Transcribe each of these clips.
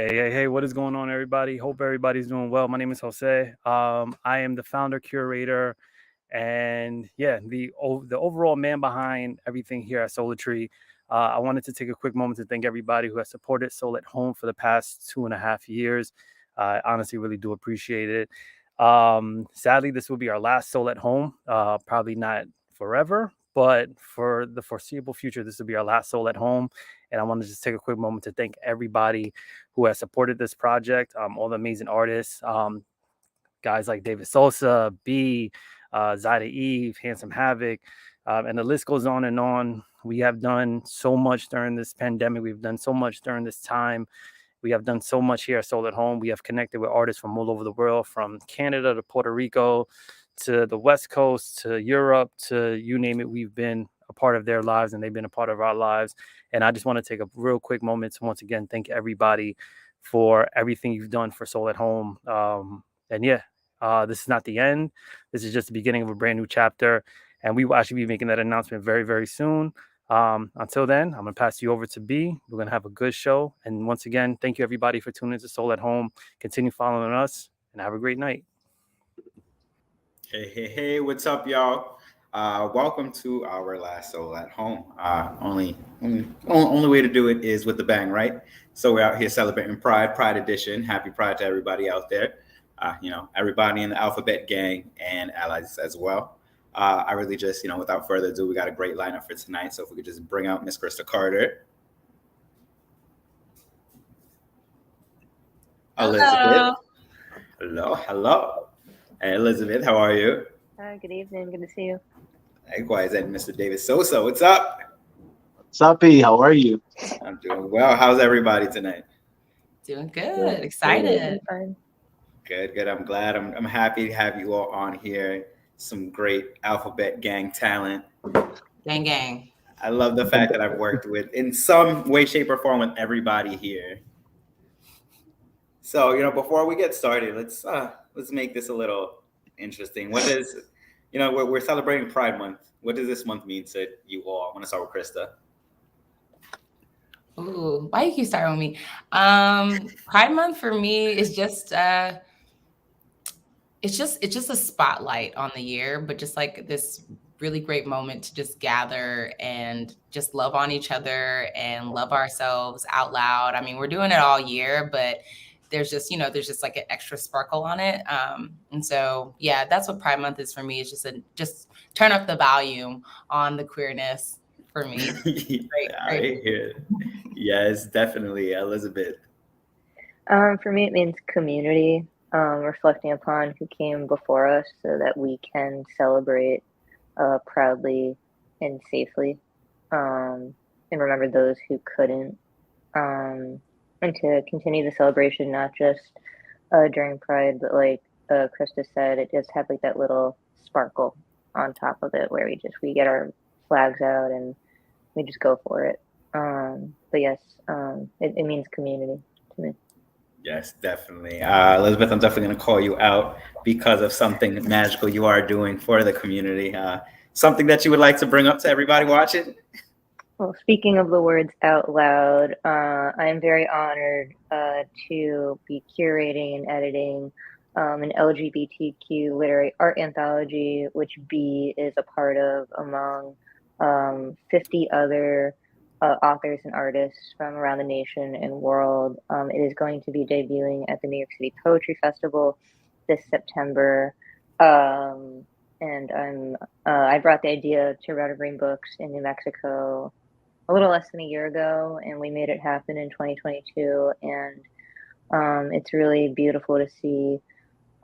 Hey, what is going on, everybody? Hope everybody's doing well. My name is Jose. I am the founder, curator, and the overall man behind everything here at Souletri. I wanted to take a quick moment to thank everybody who has supported Soul at Home for the past 2.5 years. I honestly really do appreciate it. Sadly, this will be our last Soul at Home. Probably not forever, but for the foreseeable future, this will be our last Soul at Home. And I want to just take a quick moment to thank everybody who has supported this project, all the amazing artists, guys like David Sosa, B, Zyda Eve, Handsome Havoc, and the list goes on and on. We have done so much during this pandemic. We've done so much during this time. We have done so much here at Soul at Home. We have connected with artists from all over the world, from Canada to Puerto Rico to the West Coast to Europe to you name it. We've been a part of their lives and they've been a part of our lives. And I just want to take a real quick moment to once again thank everybody for everything you've done for Soul at Home. This is not the end. This is just the beginning of a brand new chapter. And we will actually be making that announcement very, very soon. Until then, I'm going to pass you over to B. We're going to have a good show. And once again, thank you everybody for tuning into Soul at Home. Continue following us and have a great night. Hey, what's up, y'all? Welcome to our last Soul at Home. Only way to do it is with the bang, right? So we're out here celebrating Pride Edition. Happy Pride to everybody out there. Everybody in the Alphabet Gang and allies as well. I really just, without further ado, we got a great lineup for tonight. So if we could just bring out Miss Krista Carter. Elizabeth. Hello. Hey, Elizabeth, how are you? Good evening. Good to see you. Likewise, and Mr. David Sosa. What's up? What's up, E? How are you? I'm doing well. How's everybody tonight? Doing good. Excited. Fine. Good. I'm glad. I'm happy to have you all on here. Some great Alphabet Gang talent. Gang. I love the fact that I've worked with, in some way, shape, or form, with everybody here. So, before we get started, let's make this a little interesting. What is, we're celebrating Pride Month. What does this month mean to you all? I want to start with Krista. Ooh, why you keep starting with me? Pride Month for me is just it's just a spotlight on the year, but just like this really great moment to just gather and just love on each other and love ourselves out loud. I mean, we're doing it all year, but there's just like an extra sparkle on it. And so, yeah, that's what Pride Month is for me. It's just turn up the volume on the queerness for me. Great. Yes, definitely. Elizabeth. For me, it means community, reflecting upon who came before us so that we can celebrate proudly and safely, and remember those who couldn't, and to continue the celebration, not just during Pride, but like Krista said, it just had like that little sparkle on top of it where we get our flags out and we just go for it. But yes, it means community to me. Yes, definitely. Elizabeth, I'm definitely going to call you out because of something magical you are doing for the community. Something that you would like to bring up to everybody watching? Well, speaking of the words out loud, I am very honored to be curating and editing an LGBTQ literary art anthology, which B is a part of, among 50 other authors and artists from around the nation and world. It is going to be debuting at the New York City Poetry Festival this September. And I brought the idea to Red Green Books in New Mexico a little less than a year ago, and we made it happen in 2022. And it's really beautiful to see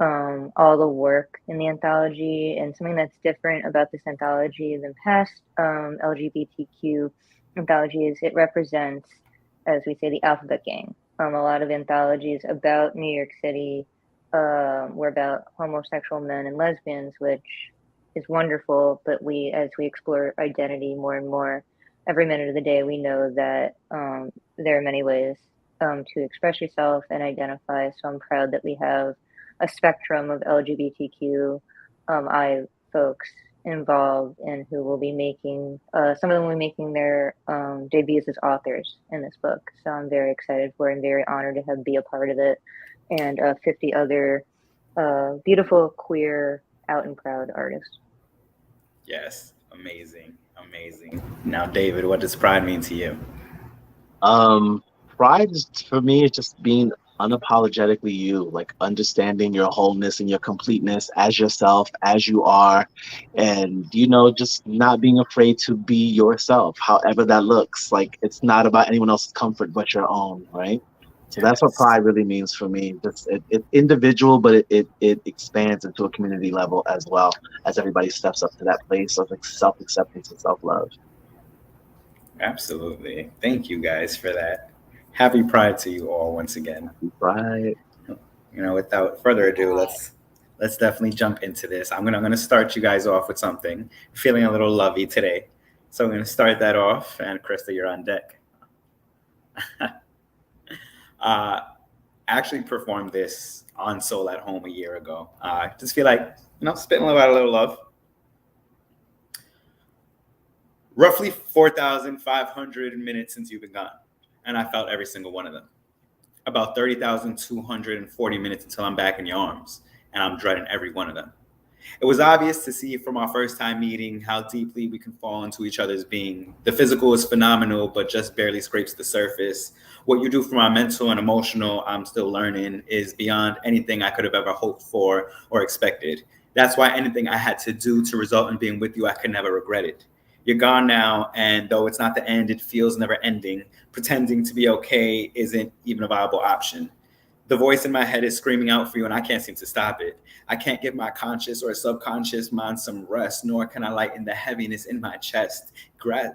all the work in the anthology. And something that's different about this anthology than past LGBTQ anthologies, it represents, as we say, the Alphabet Gang. A lot of anthologies about New York City were about homosexual men and lesbians, which is wonderful. But as we explore identity more and more, every minute of the day, we know that there are many ways to express yourself and identify. So I'm proud that we have a spectrum of LGBTQ I folks involved and who will be making, some of them will be making their debuts as authors in this book. So I'm very excited for it and very honored to have be a part of it. And 50 other beautiful, queer, out and proud artists. Yes, amazing, amazing. Now, David, what does pride mean to you? Um, Pride is for me is just being unapologetically you, like understanding your wholeness and your completeness as yourself, as you are, and just not being afraid to be yourself, however that looks. Like it's not about anyone else's comfort but your own, right? So that's what Yes, pride really means for me. Just it's individual, but it expands into a community level as well as everybody steps up to that place of like self acceptance and self love. absolutely. Thank you guys for that. Happy Pride to you all once again. Pride. Without further ado, let's definitely jump into this. I'm gonna start you guys off with something. Feeling a little lovey today, so I'm gonna start that off. And Krista, you're on deck. I actually performed this on Soul at Home a year ago. I just feel like spitting about a little love. Roughly 4,500 minutes since you've been gone, and I felt every single one of them. About 30,240 minutes until I'm back in your arms, and I'm dreading every one of them. It was obvious to see from our first time meeting how deeply we can fall into each other's being. The physical is phenomenal, but just barely scrapes the surface. What you do for my mental and emotional, I'm still learning, is beyond anything I could have ever hoped for or expected. That's why anything I had to do to result in being with you, I could never regret it. You're gone now, and though it's not the end, it feels never ending. Pretending to be okay isn't even a viable option. The voice in my head is screaming out for you, and I can't seem to stop it. I can't give my conscious or subconscious mind some rest, nor can I lighten the heaviness in my chest.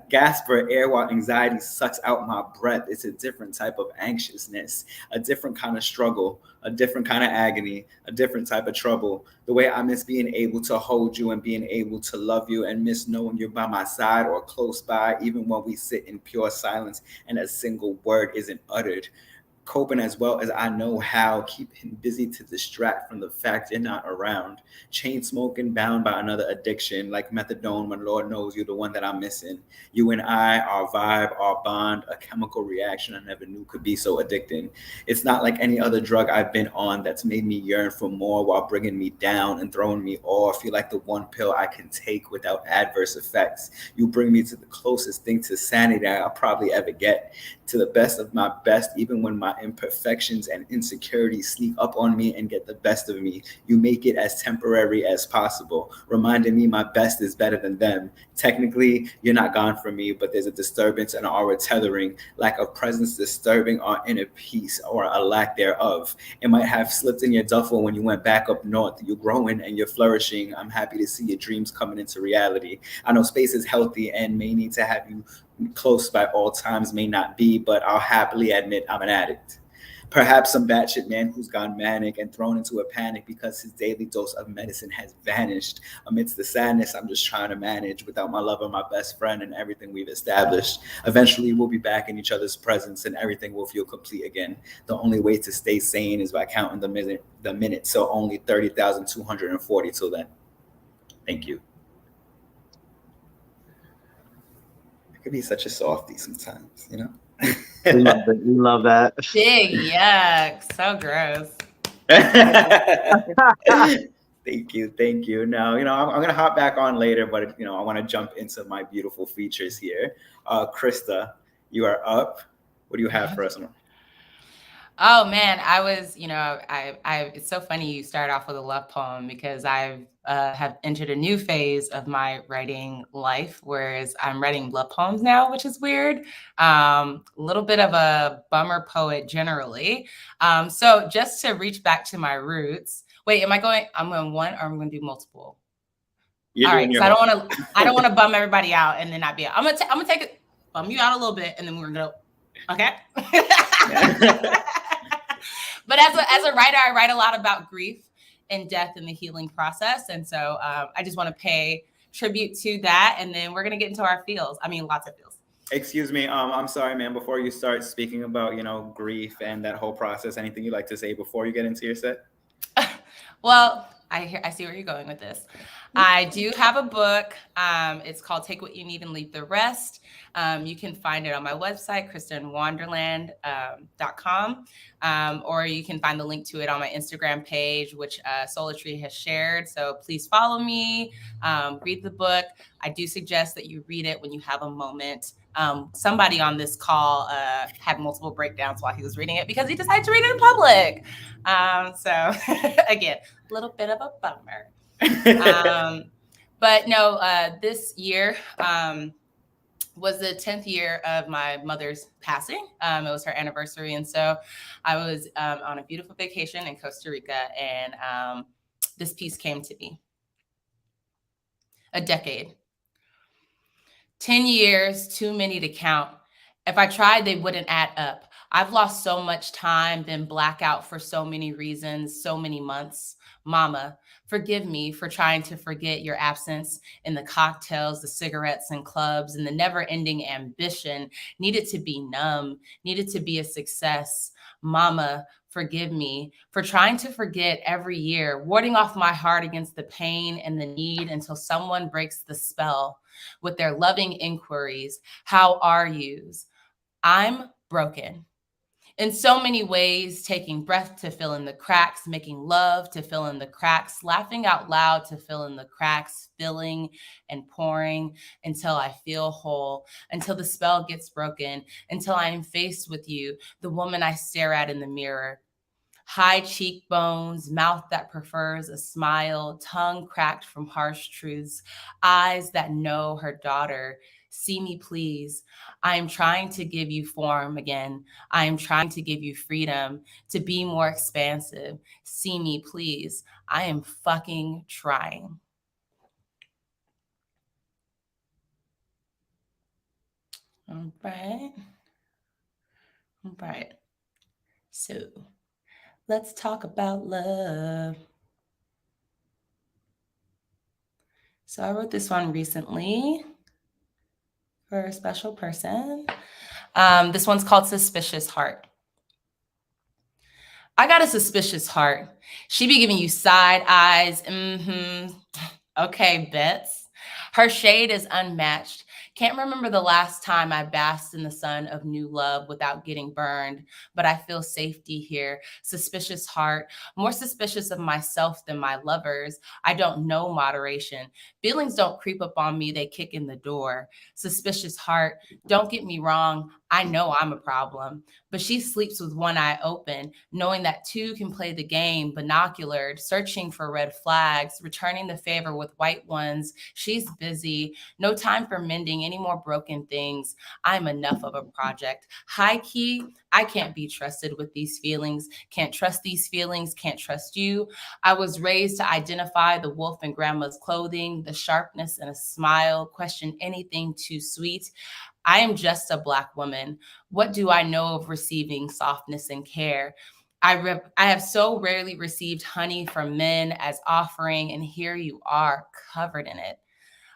Gasp for air while anxiety sucks out my breath. It's a different type of anxiousness, a different kind of struggle, a different kind of agony, a different type of trouble. The way I miss being able to hold you and being able to love you, and miss knowing you're by my side or close by, even when we sit in pure silence and a single word isn't uttered. Coping as well as I know how, keeping busy to distract from the fact you're not around. Chain smoking, bound by another addiction, like methadone when Lord knows you're the one that I'm missing. You and I, our vibe, our bond, a chemical reaction I never knew could be so addicting. It's not like any other drug I've been on that's made me yearn for more while bringing me down and throwing me off. You're like the one pill I can take without adverse effects. You bring me to the closest thing to sanity I'll probably ever get. To the best of my best, even when my imperfections and insecurities sneak up on me and get the best of me, you make it as temporary as possible, reminding me my best is better than them. Technically, you're not gone from me, but there's a disturbance in our tethering, lack of presence disturbing our inner peace or a lack thereof. It might have slipped in your duffel when you went back up north. You're growing and you're flourishing. I'm happy to see your dreams coming into reality. I know space is healthy and may need to have you close by all times, may not be, but I'll happily admit I'm an addict. Perhaps some batshit man who's gone manic and thrown into a panic because his daily dose of medicine has vanished. Amidst the sadness, I'm just trying to manage without my lover, my best friend, and everything we've established. Eventually, we'll be back in each other's presence and everything will feel complete again. The only way to stay sane is by counting the minute. So only 30,240 till then. Thank you. I could be such a softie sometimes, We love it. We love that. Big yuck. So gross. Thank you. Now, I'm gonna hop back on later, but I want to jump into my beautiful features here. Krista, you are up. What do you have for us? Oh man, I was, it's so funny you start off with a love poem because I've have entered a new phase of my writing life, whereas I'm writing love poems now, which is weird. A little bit of a bummer poet generally. So just to reach back to my roots. Wait, I'm going one or I'm going to do multiple? All right, because I don't want to bum everybody out and then not be. I'm gonna take it, bum you out a little bit, and then we're gonna go. Okay. But as a writer, I write a lot about grief and death and the healing process. And so I just want to pay tribute to that. And then we're going to get into our feels. I mean, lots of feels. Excuse me. I'm sorry, man. Before you start speaking about, grief and that whole process, anything you'd like to say before you get into your set? Well, I see where you're going with this. I do have a book. It's called Take What You Need and Leave the Rest. You can find it on my website, kristenwonderland.com, or you can find the link to it on my Instagram page, which Souletri has shared. So please follow me, read the book. I do suggest that you read it when you have a moment. Somebody on this call had multiple breakdowns while he was reading it because he decided to read it in public. So again, a little bit of a bummer. But no, this year was the 10th year of my mother's passing. It was her anniversary. And so I was on a beautiful vacation in Costa Rica, and this piece came to me. A decade. 10 years, too many to count. If I tried, they wouldn't add up. I've lost so much time, been blackout for so many reasons, so many months. Mama, forgive me for trying to forget your absence in the cocktails, the cigarettes and clubs, and the never-ending ambition needed to be numb, needed to be a success. Mama, forgive me for trying to forget every year, warding off my heart against the pain and the need until someone breaks the spell with their loving inquiries. How are yous? I'm broken. In so many ways, taking breath to fill in the cracks, making love to fill in the cracks, laughing out loud to fill in the cracks, filling and pouring until I feel whole, until the spell gets broken, until I am faced with you, the woman I stare at in the mirror. High cheekbones, mouth that prefers a smile, tongue cracked from harsh truths, eyes that know her daughter. See me, please. I am trying to give you form again. I am trying to give you freedom to be more expansive. See me, please. I am fucking trying. All right. All right. So let's talk about love. So I wrote this one recently for a special person. This one's called Suspicious Heart. I got a suspicious heart. She be giving you side eyes. Okay, bets. Her shade is unmatched. Can't remember the last time I basked in the sun of new love without getting burned, but I feel safety here. Suspicious heart, more suspicious of myself than my lovers. I don't know moderation. Feelings don't creep up on me, they kick in the door. Suspicious heart, don't get me wrong, I know I'm a problem, but she sleeps with one eye open, knowing that two can play the game, binoculared, searching for red flags, returning the favor with white ones. She's busy, no time for mending any more broken things. I'm enough of a project. High key, I can't be trusted with these feelings. Can't trust these feelings, can't trust you. I was raised to identify the wolf in grandma's clothing, the sharpness in a smile, question anything too sweet. I am just a Black woman. What do I know of receiving softness and care? I have so rarely received honey from men as offering, and here you are, covered in it.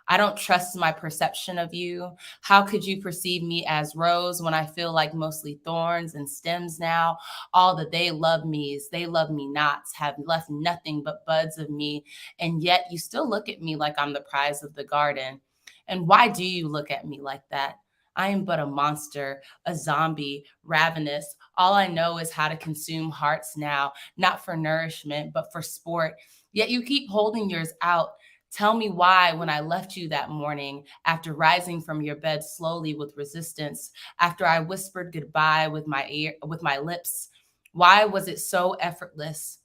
I don't trust my perception of you. How could you perceive me as rose when I feel like mostly thorns and stems now? All that they love me is they love me nots, have left nothing but buds of me, and yet you still look at me like I'm the prize of the garden. And why do you look at me like that? I am but a monster, a zombie, ravenous. All I know is how to consume hearts now, not for nourishment, but for sport. Yet you keep holding yours out. Tell me why, when I left you that morning, after rising from your bed slowly with resistance, after I whispered goodbye with my lips, why was it so effortless?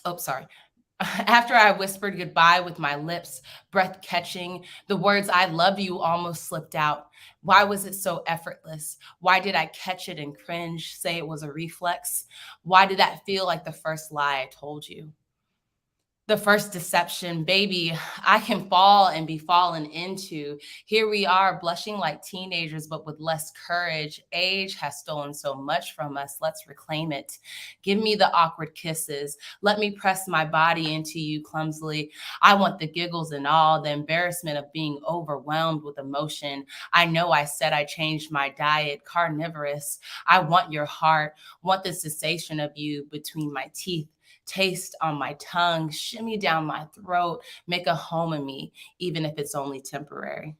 Oh, sorry. After I whispered goodbye with my lips, breath catching, the words I love you almost slipped out. Why was it so effortless? Why did I catch it and cringe, say it was a reflex? Why did that feel like the first lie I told you? The first deception, baby, I can fall and be fallen into. Here we are, blushing like teenagers, but with less courage. Age has stolen so much from us. Let's reclaim it. Give me the awkward kisses. Let me press my body into you clumsily. I want the giggles and all, the embarrassment of being overwhelmed with emotion. I know I said I changed my diet, carnivorous. I want your heart, want the sensation of you between my teeth. taste on my tongue, shimmy down my throat, make a home in me, even if it's only temporary.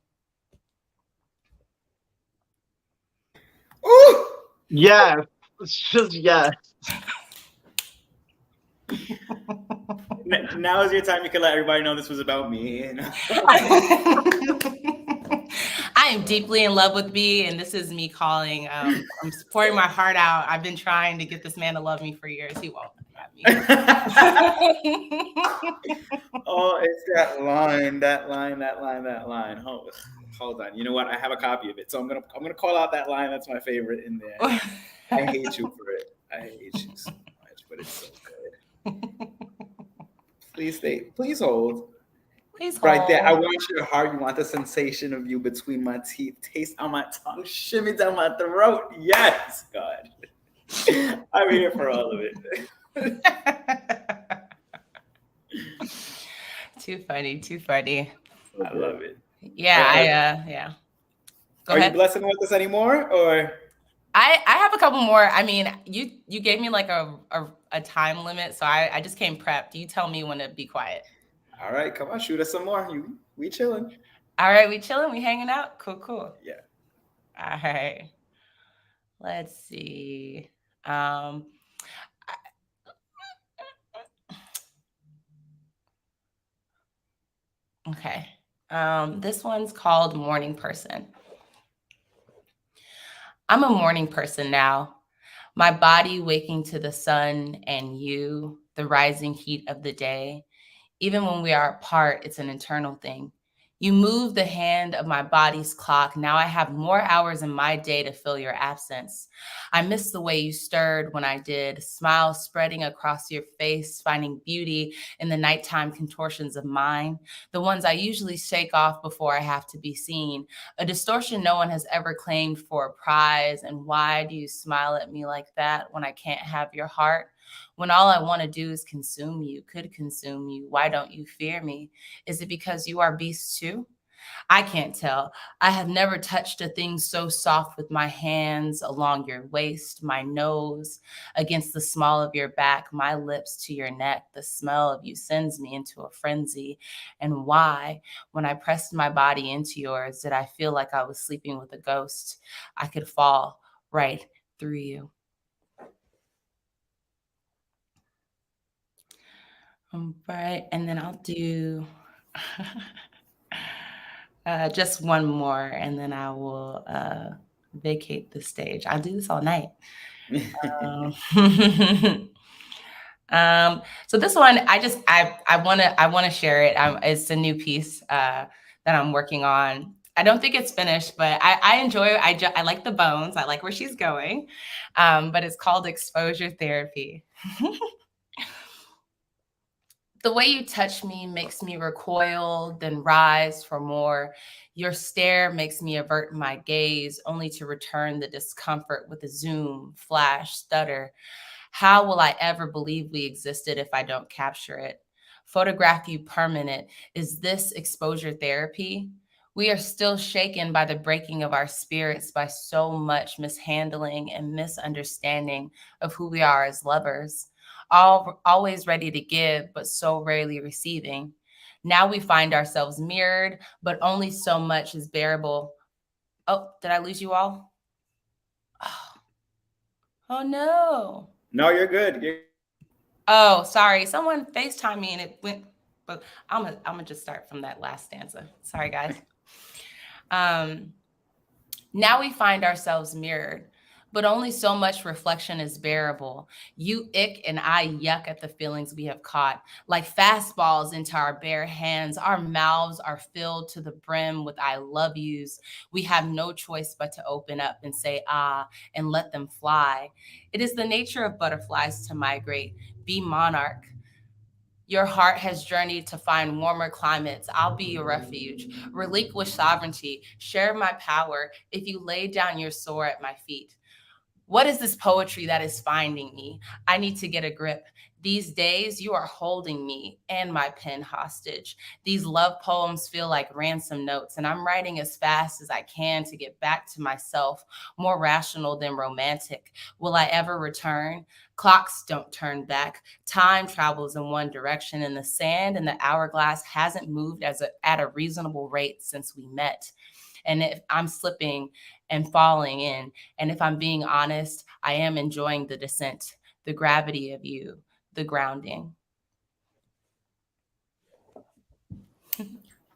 Ooh! Yes. It's just yes. Now is your time. You can let everybody know this was about me. I am deeply in love with B, and this is me calling. I'm pouring my heart out. I've been trying to get this man to love me for years. He won't have me. Oh, it's that line. Hold on. You know what? I have a copy of it, so I'm gonna call out that line. That's my favorite in there. I hate you for it. I hate you so much, but it's so good. Please stay. Please hold. Please Right there. I hold. want your heart. You want the sensation of you between my teeth, taste on my tongue, shimmy down my throat. Yes, God. I'm here for all of it. Too funny. Too funny. I love it. Yeah. Yeah. Go Are you ahead. blessing with us anymore, or? I have a couple more. I mean, you gave me like a time limit, so I just came prepped. You tell me when to be quiet. All right, come on, shoot us some more. We chilling. All right, we chilling, we hanging out. Cool. Yeah. All right. Let's see. Okay. This one's called Morning Person. I'm a morning person now. My body waking to the sun and you, the rising heat of the day. Even when we are apart, it's an internal thing. You move the hand of my body's clock. Now I have more hours in my day to fill your absence. I miss the way you stirred when I did, smile spreading across your face, finding beauty in the nighttime contortions of mine, the ones I usually shake off before I have to be seen, a distortion no one has ever claimed for a prize. And why do you smile at me like that when I can't have your heart? When all I want to do is consume you, could consume you, why don't you fear me? Is it because you are beasts too? I can't tell. I have never touched a thing so soft with my hands along your waist, my nose against the small of your back, my lips to your neck. The smell of you sends me into a frenzy. And why, when I pressed my body into yours, did I feel like I was sleeping with a ghost? I could fall right through you. Right, and then I'll do just one more, and then I will vacate the stage. I'll do this all night. So this one, I wanna share it. It's a new piece that I'm working on. I don't think it's finished, but I enjoy it. I like the bones. I like where she's going, but it's called exposure therapy. The way you touch me makes me recoil, then rise for more. Your stare makes me avert my gaze, only to return the discomfort with a zoom, flash, stutter. How will I ever believe we existed if I don't capture it? Photograph you permanent. Is this exposure therapy? We are still shaken by the breaking of our spirits by so much mishandling and misunderstanding of who we are as lovers, always ready to give, but so rarely receiving. Now we find ourselves mirrored, but only so much is bearable. Oh, did I lose you all? Oh no. No, you're good. Oh, sorry. Someone FaceTimed me and it went, but I'm gonna just start from that last stanza. Sorry, guys. Now we find ourselves mirrored, but only so much reflection is bearable. You ick and I yuck at the feelings we have caught. Like fastballs into our bare hands, our mouths are filled to the brim with I love yous. We have no choice but to open up and say ah and let them fly. It is the nature of butterflies to migrate, be monarch. Your heart has journeyed to find warmer climates. I'll be your refuge. Relinquish sovereignty. Share my power if you lay down your sword at my feet. What is this poetry that is finding me? I need to get a grip. These days, you are holding me and my pen hostage. These love poems feel like ransom notes, and I'm writing as fast as I can to get back to myself, more rational than romantic. Will I ever return? Clocks don't turn back. Time travels in one direction, and the sand in the hourglass hasn't moved at a reasonable rate since we met. And if I'm slipping and falling in, and if I'm being honest, I am enjoying the descent, the gravity of you, the grounding.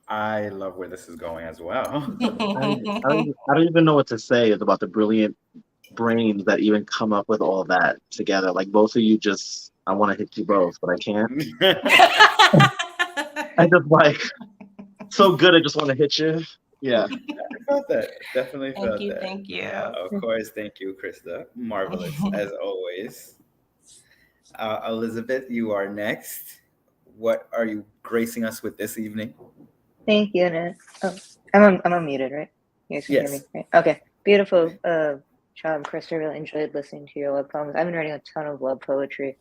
I love where this is going as well. I don't even know what to say about the brilliant brains that even come up with all that together. Like both of you just, I want to hit you both, but I can't. I just like so good. I just want to hit you. Yeah. I felt that. Definitely Thank felt you, that. thank you. Of course, thank you, Krista. Marvelous as always. Elizabeth, you are next. What are you gracing us with this evening? Thank you, Anna. Oh, I'm unmuted, right? You guys can hear me, Yes. right? Okay. Beautiful job, Krista. Really enjoyed listening to your love poems. I've been writing a ton of love poetry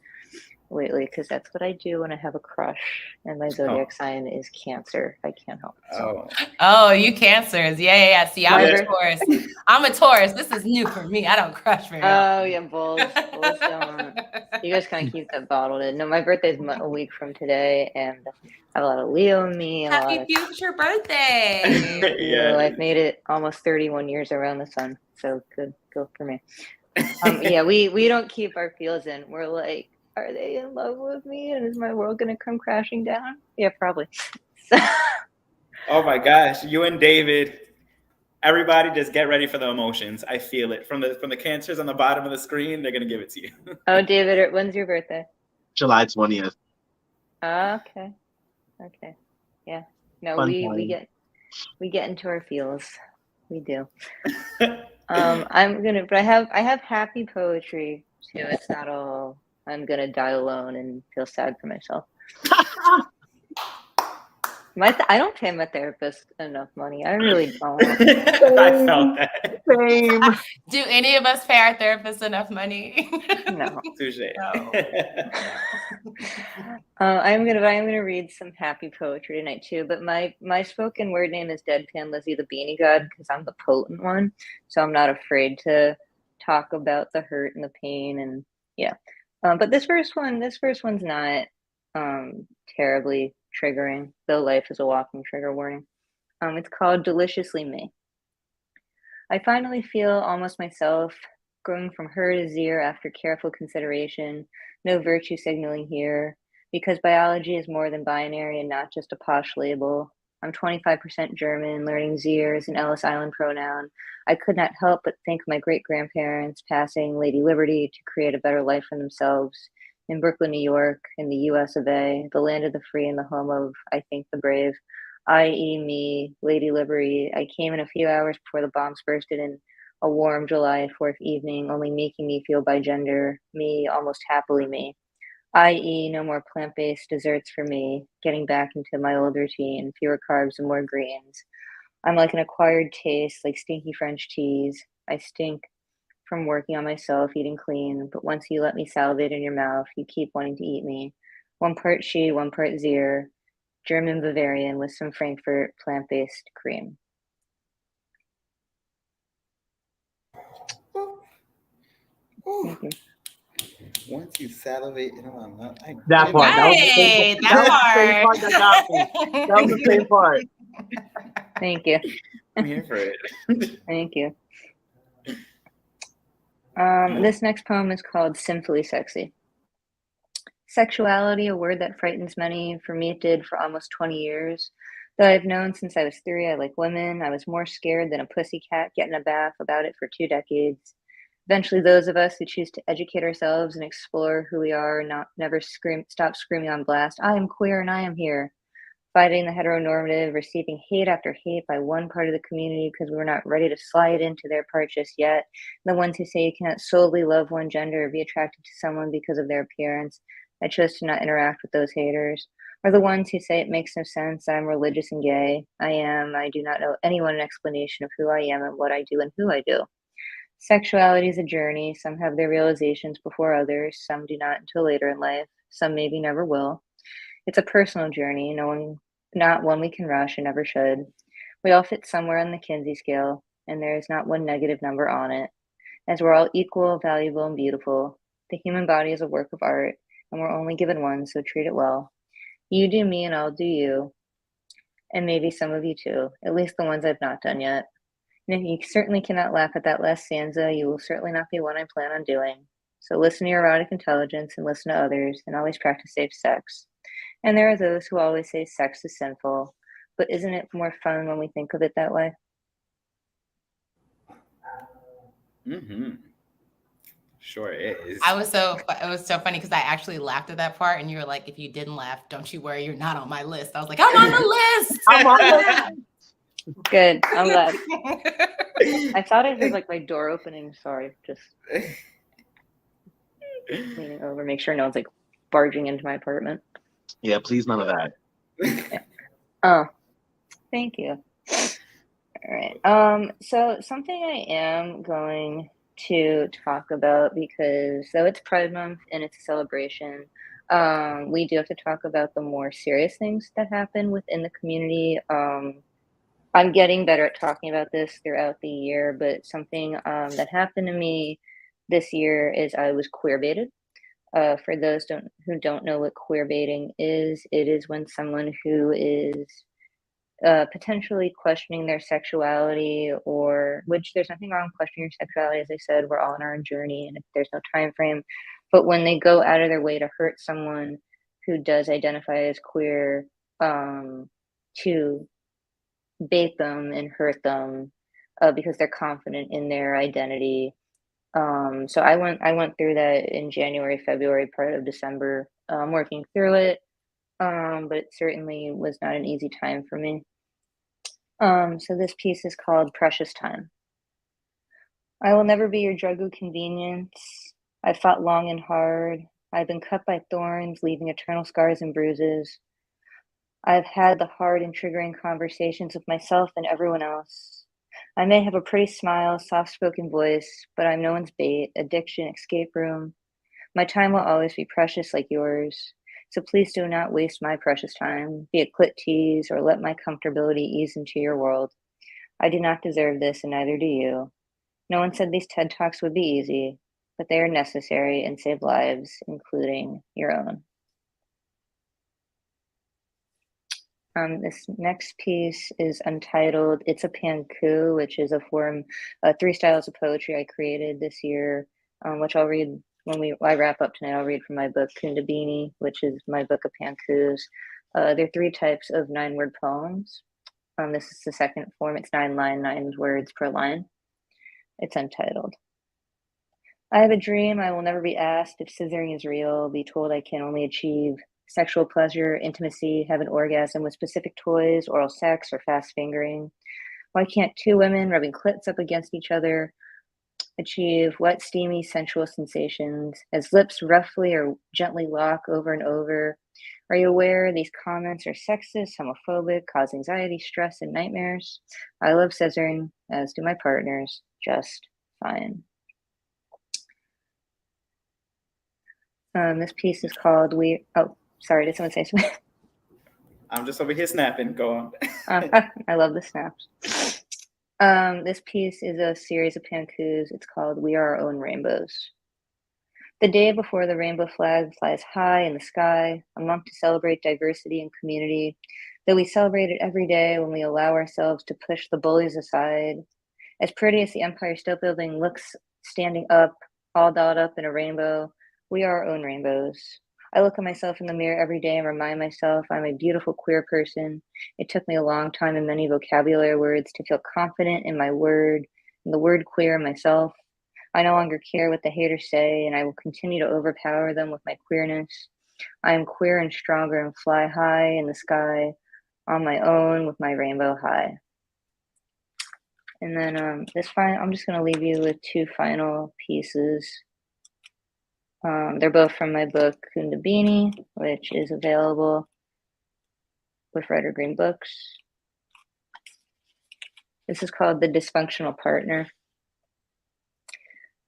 lately because that's what I do when I have a crush, and my zodiac Oh, sign is Cancer. I can't help it. So oh, Oh, you Cancers. Yeah. See, I'm my a yeah. birth. Taurus. I'm a Taurus. This is new for me. I don't crush very often. Oh yeah, bulls don't. You guys kind of keep that bottled in. No, my birthday's a week from today, and I have a lot of Leo in me. And a lot Happy of future birthday. Thank you. Yeah. I've made it almost 31 years around the sun, so good for me. Yeah, we don't keep our feels in. We're like, are they in love with me? And is my world gonna come crashing down? Yeah, probably. So, Oh my gosh, you and David. Everybody, just get ready for the emotions. I feel it from the cancers on the bottom of the screen. They're gonna give it to you. oh, David, when's your birthday? July 20th. Okay. Yeah. No, Fun we time. get into our feels. We do. But I have happy poetry too. It's not all I'm gonna die alone and feel sad for myself. I don't pay my therapist enough money. I really don't. I felt that. Same. Do any of us pay our therapist enough money? No. Touche. No. I'm gonna read some happy poetry tonight too. But my spoken word name is Deadpan Lizzie the Beanie God because I'm the potent one. So I'm not afraid to talk about the hurt and the pain and yeah. But this first one's not terribly triggering, though life is a walking trigger warning. It's called Deliciously Me. I finally feel almost myself, growing from her to Zir after careful consideration, no virtue signaling here, because biology is more than binary and not just a posh label. I'm 25% German, learning Zir is an Ellis Island pronoun. I could not help but think of my great grandparents passing Lady Liberty to create a better life for themselves in Brooklyn, New York, in the US of A, the land of the free and the home of, I think, the brave. I.e., me, Lady Liberty. I came in a few hours before the bombs bursted in a warm July 4th evening, only making me feel by gender, me, almost happily me. I.e., no more plant based desserts for me, getting back into my old routine, fewer carbs and more greens. I'm like an acquired taste, like stinky French teas. I stink from working on myself, eating clean, but once you let me salivate in your mouth, you keep wanting to eat me. One part she, one part Zir. German Bavarian with some Frankfurt plant-based cream. Thank you. Once you salivate, I'm not like That part. That was the same part. Right, That was the same that part that got me. That was the same part. Thank you. I'm here for it. Thank you. This next poem is called Sinfully Sexy. Sexuality, a word that frightens many. For me, it did for almost 20 years. Though I've known since I was 3 I like women, I was more scared than a pussycat getting a bath about it for 2 decades. Eventually, those of us who choose to educate ourselves and explore who we are never stop screaming on blast, I am queer and I am here. Fighting the heteronormative, receiving hate after hate by one part of the community because we're not ready to slide into their part just yet. The ones who say you cannot solely love one gender or be attracted to someone because of their appearance. I chose to not interact with those haters. Or the ones who say it makes no sense that I'm religious and gay. I do not know anyone an explanation of who I am and what I do and who I do. Sexuality is a journey. Some have their realizations before others, some do not until later in life. some maybe never will. It's a personal journey, not one we can rush and never should. We all fit somewhere on the Kinsey scale, and there is not one negative number on it. As we're all equal, valuable, and beautiful, the human body is a work of art, and we're only given one, so treat it well. You do me, and I'll do you, and maybe some of you too, at least the ones I've not done yet. And if you certainly cannot laugh at that last stanza, you will certainly not be one I plan on doing. So listen to your erotic intelligence and listen to others, and always practice safe sex. And there are those who always say sex is sinful, but isn't it more fun when we think of it that way? Mm-hmm. Sure is. It was so funny because I actually laughed at that part, and you were like, "If you didn't laugh, don't you worry, you're not on my list." I was like, "I'm on the list. I'm on the Good. I'm glad. I thought I heard like my door opening. Sorry, just leaning over, make sure no one's like barging into my apartment. Yeah, please, none of that. Oh, thank you. All right. So something I am going to talk about, because though it's Pride Month and it's a celebration, we do have to talk about the more serious things that happen within the community. I'm getting better at talking about this throughout the year, but something that happened to me this year is I was queer baited. For those who don't know what queer baiting is, it is when someone who is potentially questioning their sexuality, or which there's nothing wrong with questioning your sexuality. As I said, we're all on our own journey, and if there's no time frame. But when they go out of their way to hurt someone who does identify as queer, to bait them and hurt them because they're confident in their identity. So I went through that in January, February, part of December, working through it. But it certainly was not an easy time for me. So this piece is called Precious Time. I will never be your drug of convenience. I've fought long and hard. I've been cut by thorns, leaving eternal scars and bruises. I've had the hard and triggering conversations with myself and everyone else. I may have a pretty smile, soft-spoken voice, but I'm no one's bait, addiction, escape room. My time will always be precious like yours. So please do not waste my precious time, be it clit tease or let my comfortability ease into your world. I do not deserve this, and neither do you. No one said these TED Talks would be easy, but they are necessary and save lives, including your own. This next piece is entitled It's a Panku, which is a form, 3 styles of poetry I created this year, which I'll read when I wrap up tonight. I'll read from my book Kundabini, which is my book of Pankus. There are 3 types of 9-word poems. This is the second form. It's 9 words per line. It's untitled. I have a dream I will never be asked if scissoring is real, be told I can only achieve sexual pleasure, intimacy, have an orgasm with specific toys, oral sex, or fast fingering. Why can't 2 women rubbing clits up against each other achieve wet, steamy, sensual sensations as lips roughly or gently lock over and over? Are you aware these comments are sexist, homophobic, cause anxiety, stress, and nightmares? I love scissoring, as do my partners, just fine. This piece is called Oh, sorry, did someone say something? I'm just over here snapping. Go on. I love the snaps. This piece is a series of pankus. It's called We Are Our Own Rainbows. The day before the rainbow flag flies high in the sky, a month to celebrate diversity and community, though we celebrate it every day when we allow ourselves to push the bullies aside. As pretty as the Empire State Building looks standing up, all dolled up in a rainbow, we are our own rainbows. I look at myself in the mirror every day and remind myself I'm a beautiful queer person. It took me a long time and many vocabulary words to feel confident in my word, in the word queer myself. I no longer care what the haters say, and I will continue to overpower them with my queerness. I am queer and stronger and fly high in the sky on my own with my rainbow high. And then I'm just going to leave you with 2 final pieces. They're both from my book Kundabini, which is available with Red or Green Books. This is called The Dysfunctional Partner.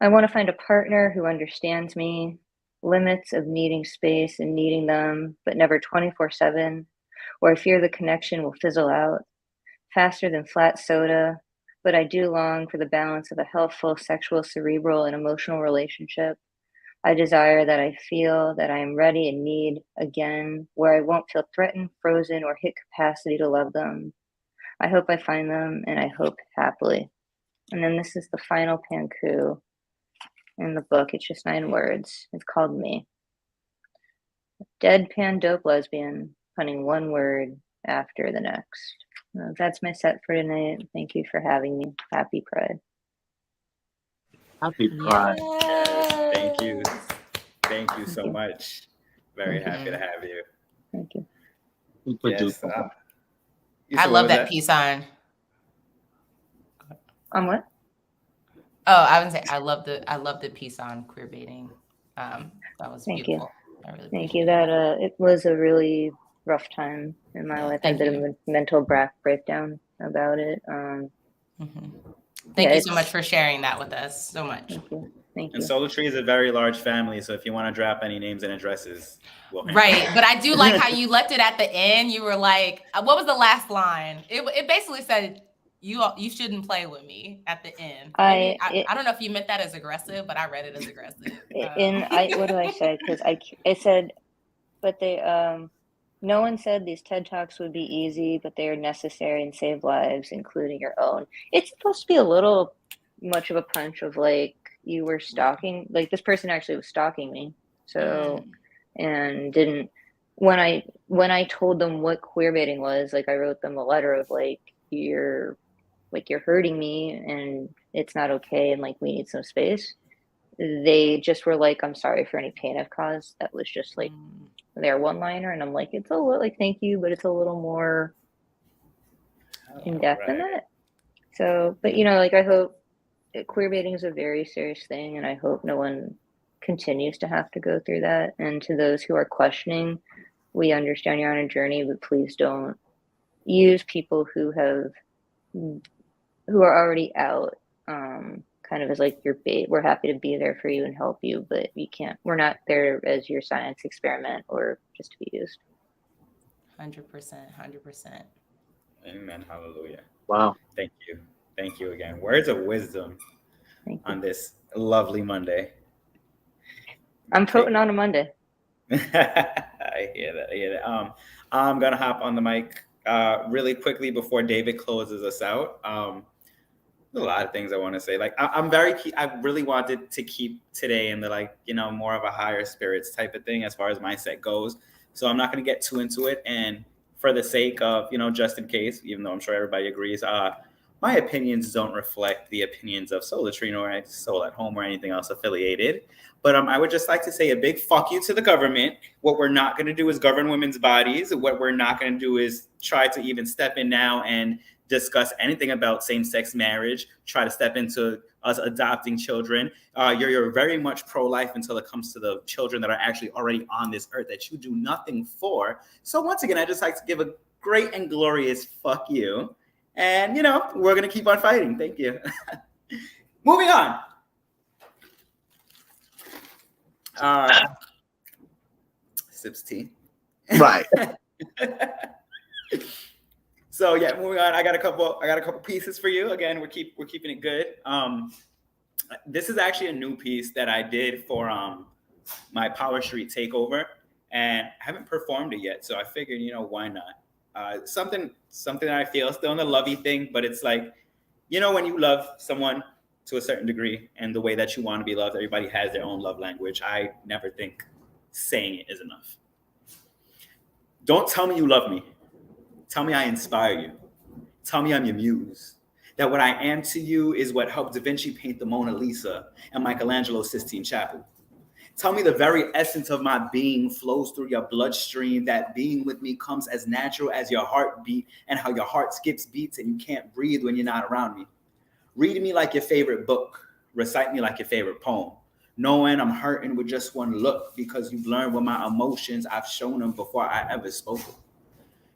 I want to find a partner who understands me, limits of needing space and needing them, but never 24/7, or I fear the connection will fizzle out faster than flat soda, but I do long for the balance of a healthful sexual, cerebral, and emotional relationship. I desire that I feel that I am ready and need again, where I won't feel threatened, frozen, or hit capacity to love them. I hope I find them, and I hope happily. And then this is the final panku in the book. It's just 9 words. It's called Me. Deadpan dope lesbian, punning one word after the next. That's my set for tonight. Thank you for having me. Happy Pride. Happy Pride. Yes, thank you. Thank you so you. much. Very Thank happy to have you. Thank you. Super Yes. duper. I So what love was that peace sign. On what? Oh, I would say I love the piece on queer baiting. That was Thank beautiful. you. I really Thank you. appreciate That it was a really rough time in my Yeah, life. I thank did you. a mental breakdown about it. Thank Yeah, you so much for sharing that with us so much. Thank you. Thank And you. Souletri is a very large family, so if you want to drop any names and addresses, we'll handle Right, it. but I do like how you left it at the end. You were like, what was the last line? It basically said you shouldn't play with me at the end. Maybe I don't know if you meant that as aggressive, but I read it as aggressive. What do I say? Because I said, but they no one said these TED Talks would be easy, but they are necessary and save lives, including your own. It's supposed to be a little much of a punch of like you were stalking, like this person actually was stalking me. So and didn't when I told them what queer baiting was, like I wrote them a letter of like you're hurting me and it's not okay and like we need some space. They just were like, I'm sorry for any pain I've caused. That was just like their one liner, and I'm like, it's a little like thank you, but it's a little more in depth than that. So, but like I hope queer baiting is a very serious thing, and I hope no one continues to have to go through that. And to those who are questioning, we understand you're on a journey, but please don't use people who are already out kind of as like your bait. We're happy to be there for you and help you, but we're not there as your science experiment or just to be used. 100%, 100%. Amen. Hallelujah. Wow. Thank you. Thank you again. Words of wisdom on this lovely Monday. I'm voting on a Monday. I hear that. I'm gonna hop on the mic really quickly before David closes us out. A lot of things I want to say. Like I'm very key. I really wanted to keep today in the more of a higher spirits type of thing as far as mindset goes. So I'm not going to get too into it. And for the sake of just in case, even though I'm sure everybody agrees, my opinions don't reflect the opinions of Souletri or Soul at Home or anything else affiliated. But I would just like to say a big fuck you to the government. What we're not going to do is govern women's bodies. What we're not going to do is try to even step in now and discuss anything about same-sex marriage, try to step into us adopting children. You're very much pro-life until it comes to the children that are actually already on this earth that you do nothing for. So once again, I just like to give a great and glorious fuck you. And, we're going to keep on fighting. Thank you. Moving on. Sips tea. Right. So yeah, moving on. I got a couple pieces for you. Again, we're keeping it good. This is actually a new piece that I did for my Power Street takeover, and I haven't performed it yet. So I figured, why not? Something that I feel still in the lovey thing, but it's like, when you love someone to a certain degree and the way that you want to be loved, everybody has their own love language. I never think saying it is enough. Don't tell me you love me. Tell me I inspire you. Tell me I'm your muse. That what I am to you is what helped Da Vinci paint the Mona Lisa and Michelangelo's Sistine Chapel. Tell me the very essence of my being flows through your bloodstream, that being with me comes as natural as your heartbeat and how your heart skips beats and you can't breathe when you're not around me. Read me like your favorite book. Recite me like your favorite poem. Knowing I'm hurting with just one look because you've learned with my emotions, I've shown them before I ever spoke them.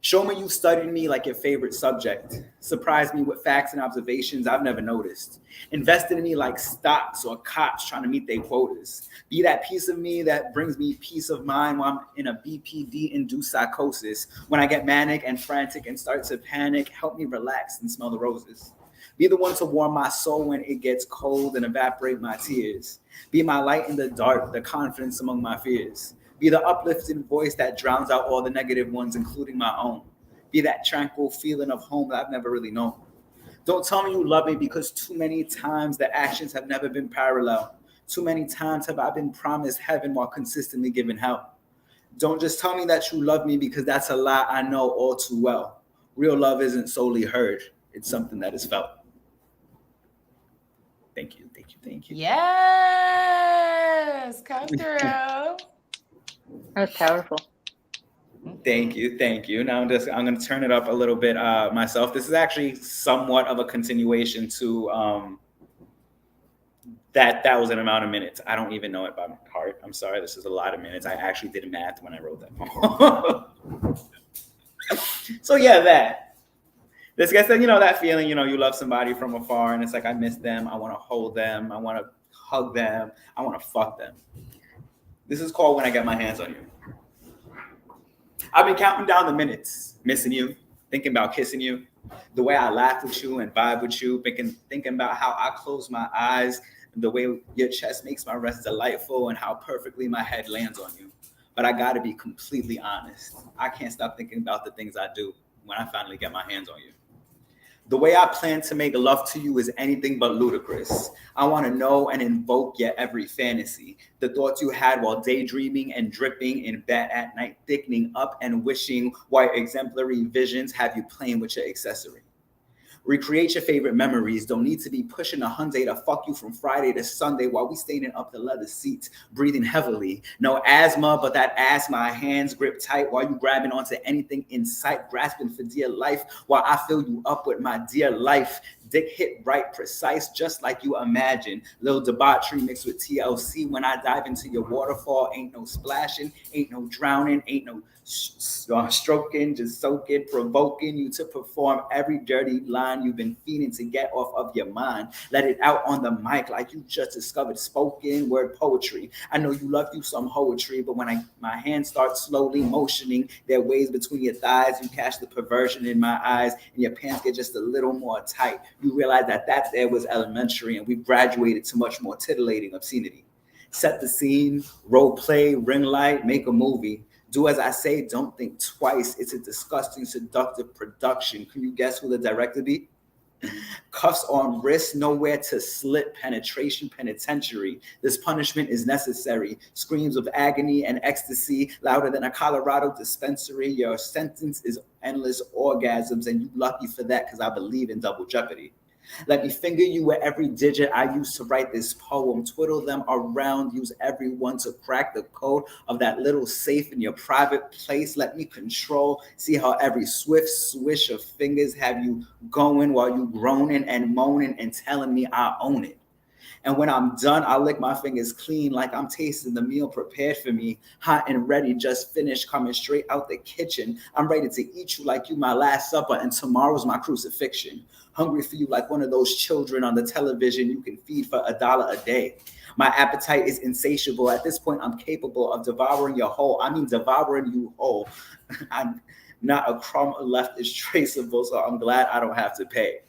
Show me you studied me like your favorite subject. Surprise me with facts and observations I've never noticed. Invested in me like stocks or cops trying to meet their quotas. Be that piece of me that brings me peace of mind while I'm in a BPD-induced psychosis. When I get manic and frantic and start to panic, help me relax and smell the roses. Be the one to warm my soul when it gets cold and evaporate my tears. Be my light in the dark, the confidence among my fears. Be the uplifting voice that drowns out all the negative ones, including my own. Be that tranquil feeling of home that I've never really known. Don't tell me you love me because too many times the actions have never been parallel. Too many times have I been promised heaven while consistently giving hell. Don't just tell me that you love me because that's a lie I know all too well. Real love isn't solely heard, it's something that is felt. Thank you, thank you, thank you. Yes, come through. That was powerful. Thank you, thank you. Now I'm going to turn it up a little bit myself. This is actually somewhat of a continuation to that 1,000 amount of minutes. I don't even know it by heart. I'm sorry, this is a lot of minutes. I actually did math when I wrote that poem. So yeah, that. This gets that, that feeling, you love somebody from afar and it's like, I miss them. I want to hold them. I want to hug them. I want to fuck them. This is called When I Get My Hands on You. I've been counting down the minutes, missing you, thinking about kissing you, the way I laugh with you and vibe with you, thinking about how I close my eyes, the way your chest makes my rest delightful and how perfectly my head lands on you. But I got to be completely honest. I can't stop thinking about the things I do when I finally get my hands on you. The way I plan to make love to you is anything but ludicrous. I want to know and invoke your every fantasy. The thoughts you had while daydreaming and dripping in bed at night, thickening up and wishing while exemplary visions have you playing with your accessory. Recreate your favorite memories. Don't need to be pushing a Hyundai to fuck you from Friday to Sunday while we standing up the leather seats, breathing heavily. No asthma, but that ass my hands grip tight while you grabbing onto anything in sight, grasping for dear life while I fill you up with my dear life. Dick hit right, precise, just like you imagine. Little debauchery mixed with TLC. When I dive into your waterfall, ain't no splashing, ain't no drowning, ain't no stroking, just soaking, provoking you to perform every dirty line you've been feeding to get off of your mind. Let it out on the mic like you just discovered spoken word poetry. I know you love you some poetry, but when my hands start slowly motioning their ways between your thighs, you catch the perversion in my eyes and your pants get just a little more tight. You realize that there was elementary and we've graduated to much more titillating obscenity. Set the scene, role play, ring light, make a movie. Do as I say, don't think twice. It's a disgusting, seductive production. Can you guess who the director be? Cuffs on wrists, nowhere to slip, penetration, penitentiary. This punishment is necessary. Screams of agony and ecstasy, louder than a Colorado dispensary. Your sentence is endless orgasms, and you lucky for that because I believe in double jeopardy. Let me finger you with every digit I used to write this poem. Twiddle them around, use everyone to crack the code of that little safe in your private place. Let me control, see how every swift swish of fingers have you going while you groaning and moaning and telling me I own it. And when I'm done, I'll lick my fingers clean like I'm tasting the meal prepared for me. Hot and ready, just finished, coming straight out the kitchen. I'm ready to eat you like you my last supper, and tomorrow's my crucifixion. Hungry for you like one of those children on the television you can feed for $1 a day. My appetite is insatiable. At this point, I'm capable of devouring your whole. I mean, devouring you whole. I'm not a crumb left is traceable, so I'm glad I don't have to pay.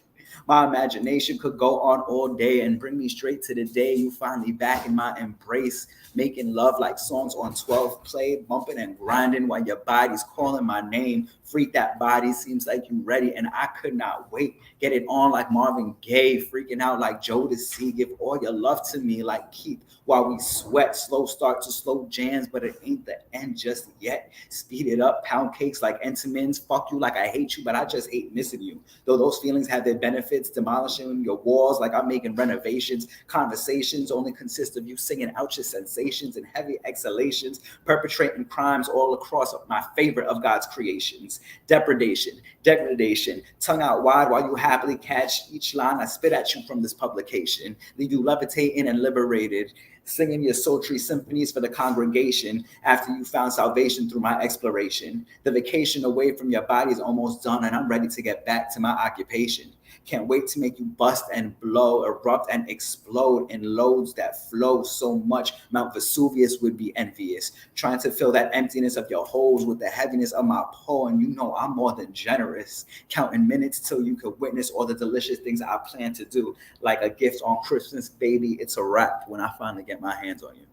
My imagination could go on all day and bring me straight to the day you finally back in my embrace, making love like songs on 12 play, bumping and grinding while your body's calling my name. Freak that body, seems like you ready, and I could not wait. Get it on like Marvin Gaye, freaking out like Jodeci. Give all your love to me like Keith while we sweat. Slow start to slow jams, but it ain't the end just yet. Speed it up, pound cakes like Entenmann's. Fuck you like I hate you, but I just hate missing you. Though those feelings have their benefits, demolishing your walls like I'm making renovations. Conversations only consist of you singing out your sensations and heavy exhalations, perpetrating crimes all across my favorite of God's creations. Depredation, degradation, tongue out wide while you happily catch each line I spit at you from this publication. Leave you levitating and liberated. singing your sultry symphonies for the congregation after you found salvation through my exploration. The vacation away from your body is almost done, and I'm ready to get back to my occupation. Can't wait to make you bust and blow, erupt and explode in loads that flow so much Mount Vesuvius would be envious. Trying to fill that emptiness of your holes with the heaviness of my poem. You know I'm more than generous. Counting minutes till you could witness all the delicious things I plan to do. Like a gift on Christmas, baby, it's a wrap when I finally get my hands on you.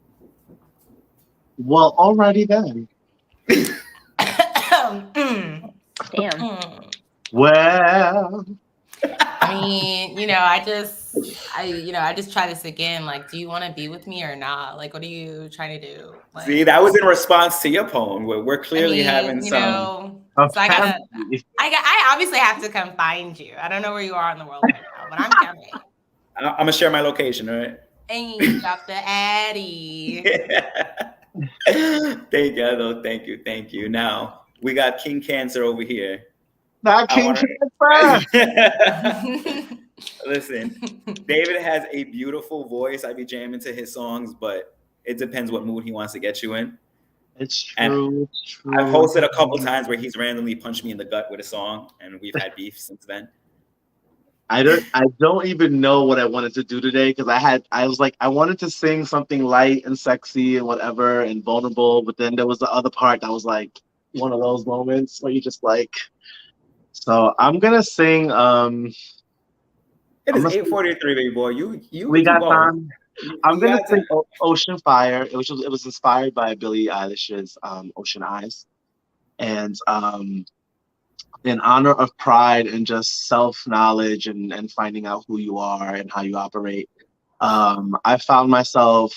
Well, alrighty then. Damn. Well, I mean, I just try this again. Like, do you want to be with me or not? Like, what are you trying to do? Like, See, that was in response to your poem. We're clearly having some. So I obviously have to come find you. I don't know where you are in the world right now, but I'm coming. I'm gonna share my location, all right? Ain't Dr. Addy. Thank you, though. Thank you. Now we got King Cancer over here. not King Cancer. Listen, David has a beautiful voice. I be jamming to his songs, but it depends what mood he wants to get you in. It's true. It's true. I've hosted a couple times where he's randomly punched me in the gut with a song, and we've had beef since then. I don't even know what I wanted to do today because I was like I wanted to sing something light and sexy and whatever and vulnerable, but then there was the other part that was like one of those moments where you just like. So I'm gonna sing. It is 8:43, baby boy. We got time. I'm gonna sing Ocean Fire. It was inspired by Billie Eilish's Ocean Eyes, and in honor of pride and just self-knowledge and finding out who you are and how you operate. I found myself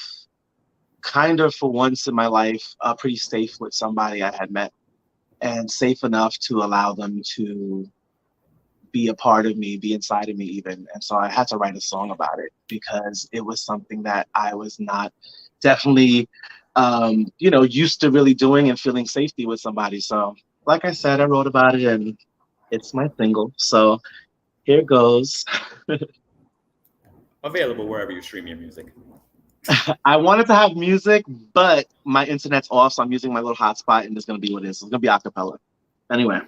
kind of for once in my life pretty safe with somebody I had met, and safe enough to allow them to be a part of me, be inside of me even. And so I had to write a song about it because it was something that I was not definitely, used to really doing and feeling safety with somebody. So like I said, I wrote about it and it's my single. So here goes. Available wherever you stream your music. I wanted to have music, but my internet's off, so I'm using my little hotspot, and it's going to be what it is. It's going to be a cappella. Anyway.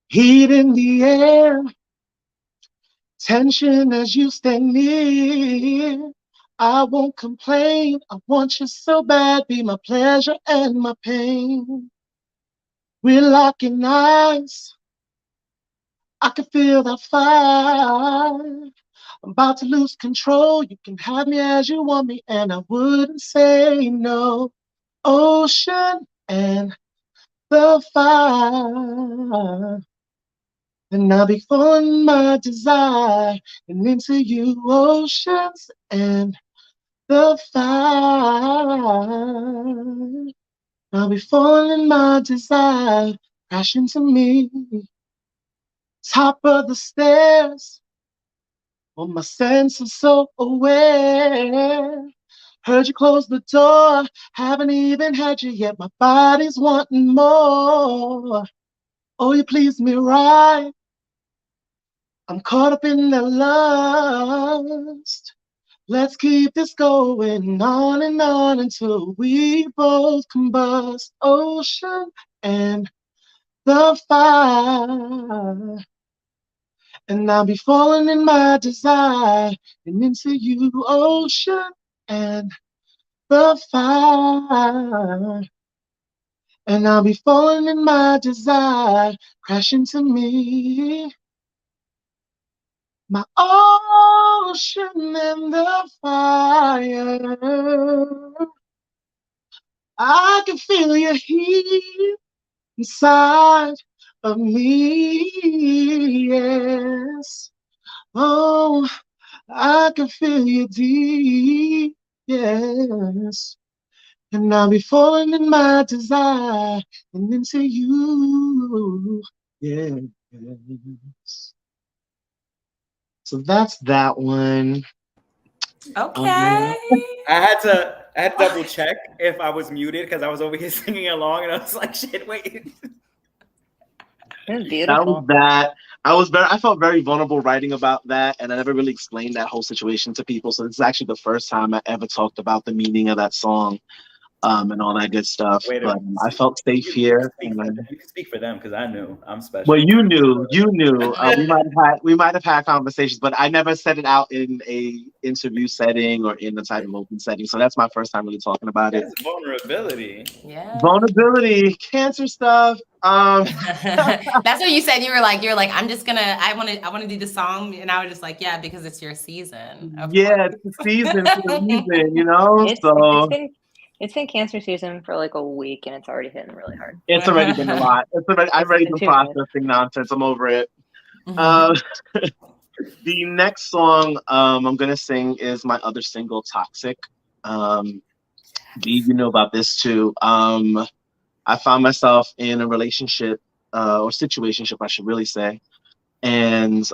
Heat in the air, tension as you stand near. I won't complain, I want you so bad, be my pleasure and my pain. We're locking eyes, I can feel that fire. I'm about to lose control. You can have me as you want me, and I wouldn't say no. Ocean and the fire, and I'll be falling my desire and into you. Oceans and the fire, I'll be falling my desire, crash into me. Top of the stairs. Well, my senses so aware. Heard you close the door, haven't even had you yet. My body's wanting more. Oh, you please me right. I'm caught up in the lust. Let's keep this going on and on until we both combust. Ocean and the fire. And I'll be falling in my desire and into you. Ocean and the fire. And I'll be falling in my desire, crash into me. My ocean and the fire. I can feel your heat inside of me, yes. Oh, I can feel you deep, yes. And I'll be falling in my desire and into you, yes. So that's that one. Okay. I had to double check if I was muted because I was over here singing along and I was like, shit, wait. It's That was beautiful. that. I felt very vulnerable writing about that, and I never really explained that whole situation to people. So this is actually the first time I ever talked about the meaning of that song, and all that good stuff. Wait a But minute. I felt safe You can here, speak and for them. You can speak for them because I knew I'm well, special. you knew. We might have had conversations, but I never said it out in a interview setting or in the type of open setting. So that's my first time really talking about it. That's vulnerability. Yeah. Vulnerability, cancer stuff. That's what you said. You're like, I want to do the song. And I was just like, yeah, because it's your season. Of course. Yeah, it's the season for the reason, you know. It's it's So been it's been cancer season for like a week and it's already hitting really hard. it's already been a lot. I'm It's ready been to too processing much. nonsense. I'm over it. Uh, the next song I'm gonna sing is my other single, "Toxic." Um, Dee, you know about this too. I found myself in a relationship or situationship, I should really say, and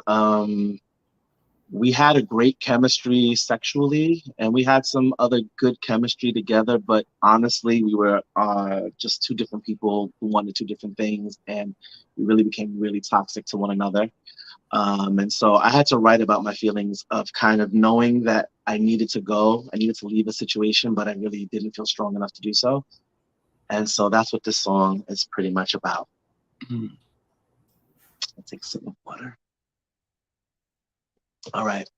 we had a great chemistry sexually, and we had some other good chemistry together. But honestly, we were just two different people who wanted two different things, and we really became really toxic to one another. And so I had to write about my feelings of kind of knowing that I needed to go, I needed to leave a situation, but I really didn't feel strong enough to do so. And so that's what this song is pretty much about. I'll take a sip of water. All right.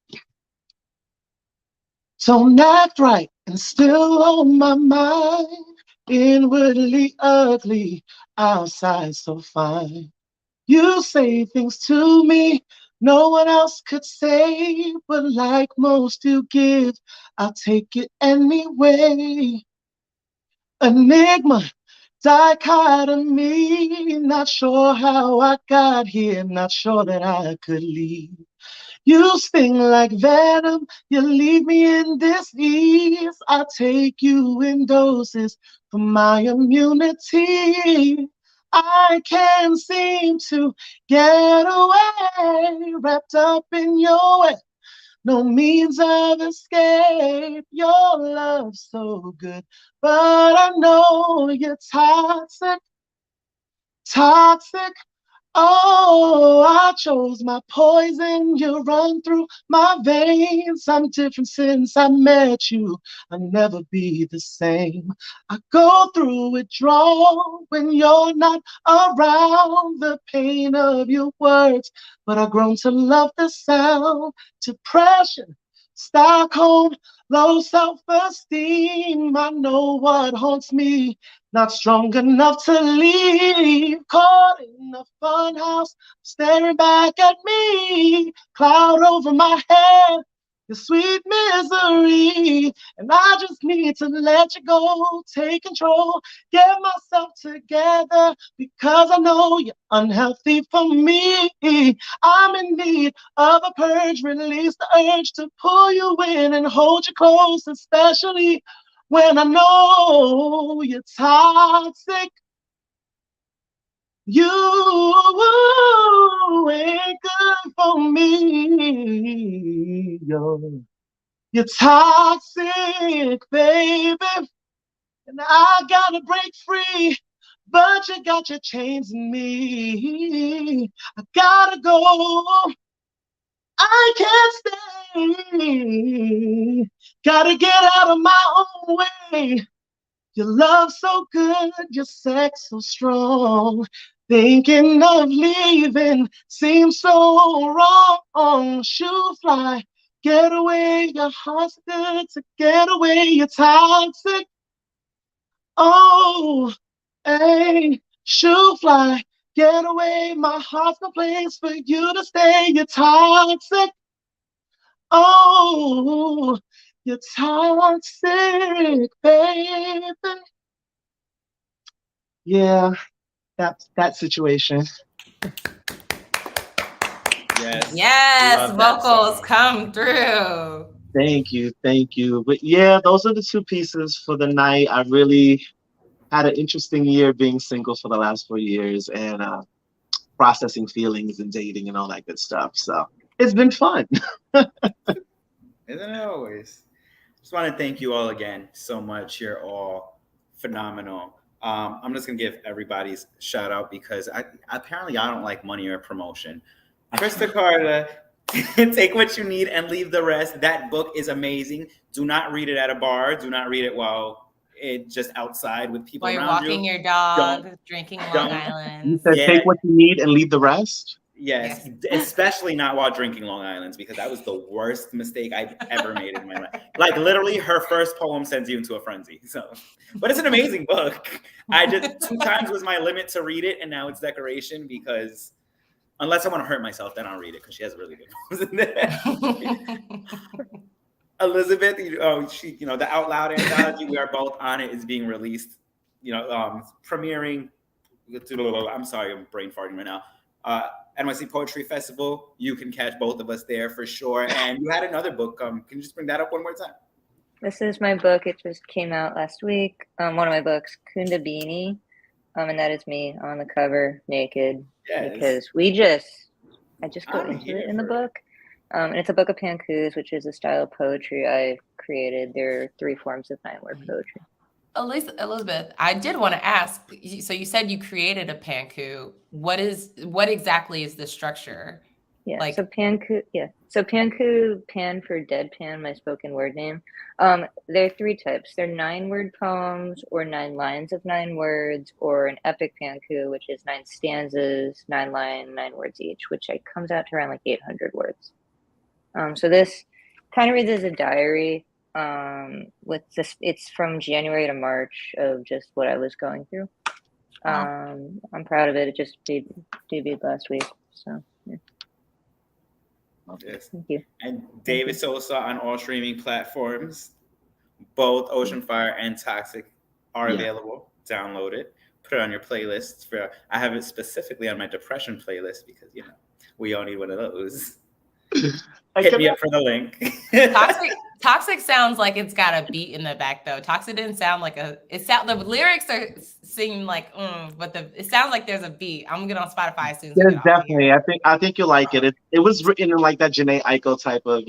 Don't act right and still on my mind. Inwardly ugly, outside so fine. You say things to me no one else could say, but like most you give, I'll take it anyway. Enigma, dichotomy, not sure how I got here, not sure that I could leave. You sting like venom, you leave me in dis-ease. I take you in doses for my immunity. I can't seem to get away, wrapped up in your way. No means of escape. Your love so good, but I know you're toxic, toxic. Oh, I chose my poison. You run through my veins. I'm different since I met you. I'll never be the same. I go through withdrawal when you're not around. The pain of your words, but I've grown to love the sound. Depression, Stockholm, low self-esteem. I know what haunts me. Not strong enough to leave, caught in a funhouse, staring back at me, cloud over my head, your sweet misery. And I just need to let you go, take control, get myself together, because I know you're unhealthy for me. I'm in need of a purge, release the urge to pull you in and hold you close, especially when I know you're toxic. You ain't good for me. You're toxic, baby. And I gotta break free. But you got your chains in me. I gotta go. I can't stay. Gotta get out of my own way. Your love so good, your sex so strong. Thinking of leaving seems so wrong. Shoe fly, get away. Your heart's good to get away. You're toxic. Oh, hey, shoe fly, get away. My heart's no place for you to stay. You're toxic. Oh, you're toxic, baby. Yeah, that situation. Yes. Yes, Love that vocals song. come through. Thank you, thank you. But yeah, those are the two pieces for the night. I really had an interesting year being single for the last 4 years and processing feelings and dating and all that good stuff. So it's been fun. Isn't it always? Just want to thank you all again so much. You're all phenomenal. I'm just gonna give everybody's shout out because apparently I don't like money or promotion. Krista Carter, take what you need and leave the rest. That book is amazing. Do not read it at a bar. Do not read it while it just outside with people While you're around walking you. your dog, Don't, drinking Long don't. You Islands. said Yeah, take what you need and leave the rest. yes, especially not while drinking Long Islands because that was the worst mistake I've ever made in my life. Like literally, her first poem sends you into a frenzy. So, but it's an amazing book. I just 2 times was my limit to read it, and now it's decoration because unless I want to hurt myself, then I'll read it because she has really good poems in there. Elizabeth, the Out Loud anthology, we are both on it, is being released, premiering. I'm sorry, I'm brain farting right now. NYC Poetry Festival, you can catch both of us there for sure. And you had another book. Can you just bring that up one more time? This is my book. It just came out last week. One of my books, Kunda Beanie, and that is me on the cover, naked, because I just go into it in the book. And it's a book of pankus, which is a style of poetry I've created. There are 3 forms of 9-word poetry. Elizabeth, I did want to ask. So you said you created a panku. What exactly is the structure? Yeah. So panku. Yeah. So panku, pan for deadpan, my spoken word name. There are 3 types. They're 9-word poems, or 9 lines of 9 words, or an epic panku, which is 9 stanzas, 9 lines, 9 words each, which comes out to around like 800 words. So this kind of reads as a diary. With this, it's from January to March of just what I was going through. I'm proud of it. It just debuted last week. So yeah. Yes. Thank you. And David Sosa on all streaming platforms. Both Ocean Fire and Toxic are available. Download it. Put it on your playlists. I have it specifically on my depression playlist because we all need one of those. Hit me up for the link. Toxic sounds like it's got a beat in the back though. Toxic didn't sound like the lyrics are singing like but it sounds like there's a beat. I'm gonna get on Spotify as soon as There's definitely. I think you'll like it. It was written in like that Janae Aiko type of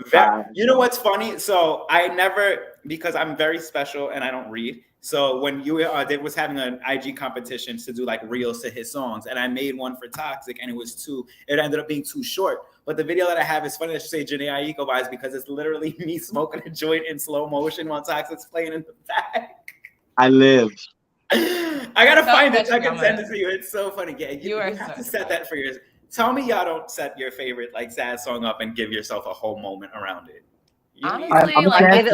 style. You know what's funny? So I never, because I'm very special and I don't read. So when you was having an IG competition to do like reels to his songs, and I made one for Toxic, and it ended up being too short. But the video that I have is funny that you say Janae Aiko vibes because it's literally me smoking a joint in slow motion while Toxic's playing in the back. I live. I gotta find it. I can send it to you. It's so funny. Yeah, you have to set that for yours. Tell me y'all don't set your favorite like sad song up and give yourself a whole moment around it. Honestly, I give it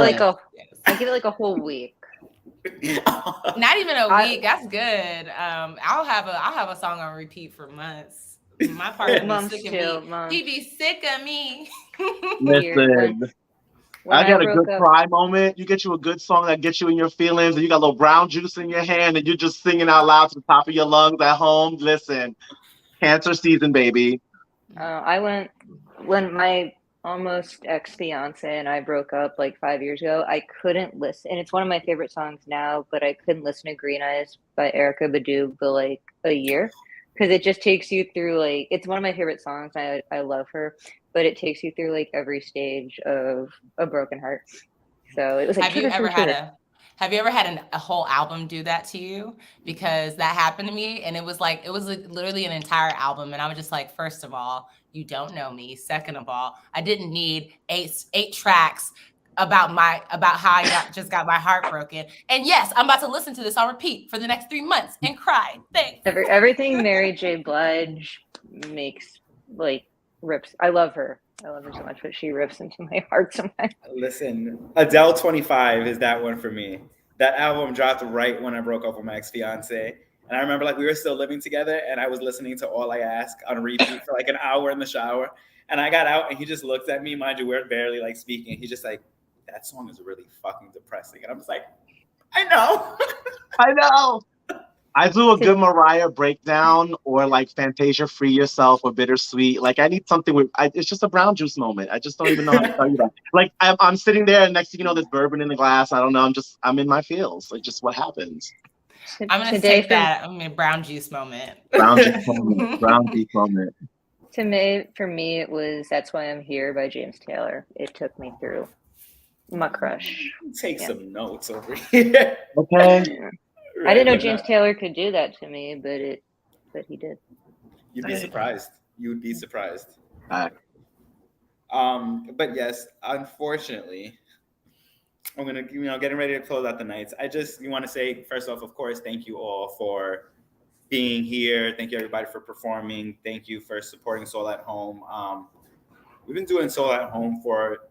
like a whole week. Not even a week. That's good. I'll have a song on repeat for months. My partner be sick of me. He be sick of me. Listen, I got a good cry moment. You get you a good song that gets you in your feelings, and you got a little brown juice in your hand, and you're just singing out loud to the top of your lungs at home. Listen, cancer season, baby. When my almost ex-fiance and I broke up like 5 years ago, I couldn't listen, and it's one of my favorite songs now, but I couldn't listen to Green Eyes by Erykah Badu for like a year because it just takes you through like, it's one of my favorite songs. I love her, but it takes you through like every stage of a broken heart. So it was like, have you ever had a whole album do that to you? Because that happened to me, and it was literally an entire album, and I was just like, first of all, you don't know me. Second of all, I didn't need eight tracks about how I just got my heart broken. And yes, I'm about to listen to this on repeat for the next 3 months and cry. Thanks. Everything Mary J. Blige makes rips. I love her so much, but she rips into my heart sometimes. Listen, Adele 25 is that one for me. That album dropped right when I broke up with my ex-fiance. And I remember we were still living together, and I was listening to All I Ask on repeat for like an hour in the shower. And I got out, and he just looked at me. Mind you, we're barely speaking. He's just like, that song is really fucking depressing. And I'm just like, I know. I know. I do a good Mariah breakdown or Fantasia Free Yourself or Bittersweet. I need something it's just a brown juice moment. I just don't even know how to tell you that. I'm sitting there and next thing you know, there's bourbon in the glass. I don't know. I'm in my feels. Just what happens. I'm going to take that. I'm in brown juice moment. Brown juice moment. Brown juice moment. For me, it was That's Why I'm Here by James Taylor. It took me through my crush. Take some notes over here. Okay. I didn't Right, know but James no, Taylor could do that to me, but he did. you'd be surprised. You would be surprised. Uh, But yes, unfortunately, I'm gonna, getting ready to close out the nights. I just, want to say, first off, of course, thank you all for being here. Thank you everybody for performing. Thank you for supporting Soul at Home. We've been doing Soul at Home for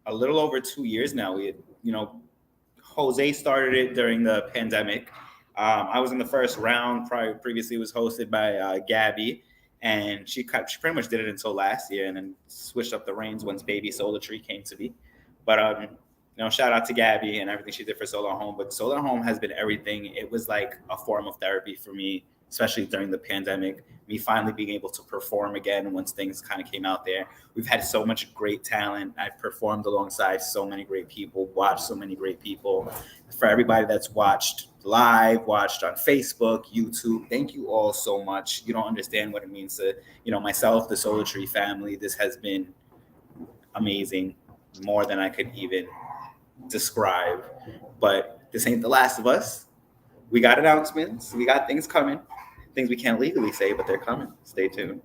a little over 2 years now. We had, Jose started it during the pandemic. I was in the first round. Previously, it was hosted by Gabby, and she pretty much did it until last year, and then switched up the reins once baby Souletri came to be. But shout out to Gabby and everything she did for Solar Home. But Solar Home has been everything. It was like a form of therapy for me, especially during the pandemic. Me finally being able to perform again once things kind of came out there. We've had so much great talent. I've performed alongside so many great people, watched so many great people. For everybody that's watched live, watched on Facebook, YouTube, thank you all so much. You don't understand what it means to, myself, the Souletri family. This has been amazing, more than I could even describe. But this ain't The Last of Us. We got announcements. We got things coming. Things we can't legally say, but they're coming. Stay tuned.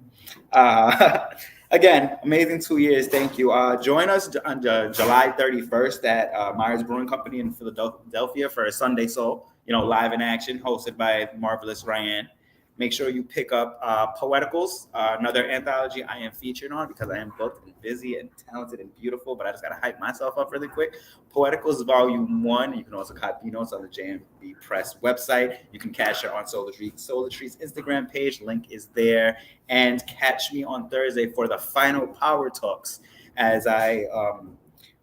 Again, amazing 2 years. Thank you. Join us on July 31st at Myers Brewing Company in Philadelphia for a Sunday Soul, live in action, hosted by Marvelous Ryan. Make sure you pick up Poeticals, another anthology I am featured on because I am booked and busy and talented and beautiful, but I just got to hype myself up really quick. Poeticals Volume 1. You can also copy notes on the JMB Press website. You can catch her on Souletri's Instagram page. Link is there. And catch me on Thursday for the final Power Talks as I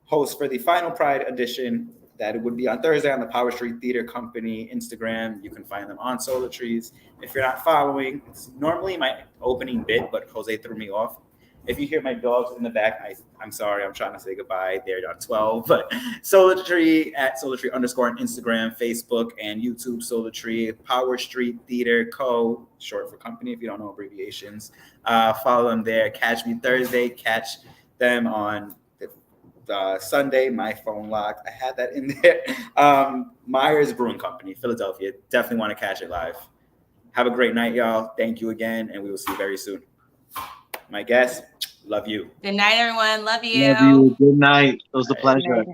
host for the final Pride edition. That it would be on Thursday on the Power Street Theater Company Instagram. You can find them on Souletries. If you're not following, it's normally my opening bit, but Jose threw me off. If you hear my dogs in the back, I'm sorry. I'm trying to say goodbye. They're on 12, but Souletri at Souletri _ on Instagram, Facebook, and YouTube. Souletri, Power Street Theater Co. Short for company. If you don't know abbreviations, follow them there. Catch me Thursday. Catch them on Sunday. My phone locked. I had that in there. Myers Brewing Company, Philadelphia. Definitely want to catch it live. Have a great night, y'all. Thank you again, and we will see you very soon. My guests, love you. Good night, everyone. Love you. Love you. Good night. It was a Good pleasure. night.